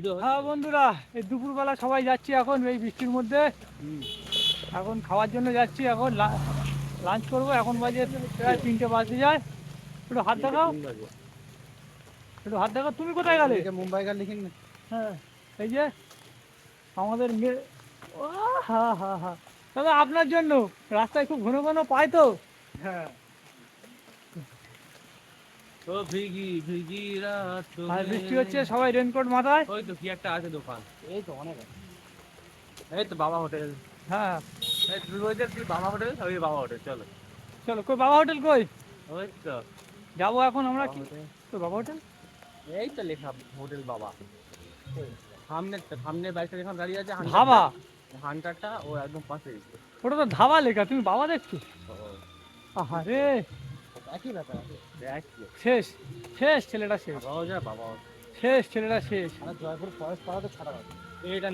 হ্যাঁ বন্ধুরা, এই দুপুরবেলা সবাই যাচ্ছি এখন এই বৃষ্টির মধ্যে। এখন খাওয়ার জন্য যাচ্ছি, এখন লাঞ্চ করবো। এখন বাজে প্রায় 3টে বাজতে যায়। একটু হাত দেখাও, একটু হাত দেখাও। তুমি কোথায় গেলে? মুম্বাই का लिखेंगे। হ্যাঁ, এই যে আমাদের মেয়ে। ও হা হা হা, তবে আপনার জন্য রাস্তায় খুব ঘন ঘন পাই তো। হ্যাঁ, ও ভিগি ভিগি রাত আর মে। বৃষ্টি হচ্ছে, সবাই রেনকোট মাথায়। ওই তো কি একটা আছে দোকান। এই তো অনেক আছে। এই তো বাবা হোটেল। হ্যাঁ, এই তুই বলছিস কি বাবা হোটেল? ওই বাবা হোটেল চলো। চলো। কই বাবা হোটেল কই? ওই তো যাবো এখন আমরা। বাবা কি হোটেল। কই বাবা হোটেল? এই তো লেখা হোটেল বাবা। সামনে বাইকটা যেখানে দাঁড়িয়ে আছে ধাবা? হান্টারটা ও একদম পাশে। ওটা তো ধাবা লেখা, তুমি বাবা দেখছো? ও, আহারে, একই ব্যাপার আছে। দেখ কি শেষ, শেষ ছেলেটা শেষ, বাবাও যা বাবাও। শেষ ছেলেটা শেষ। মানে জয়পুর ফরেস্ট পাড়া তো খারাপ আছে। এটা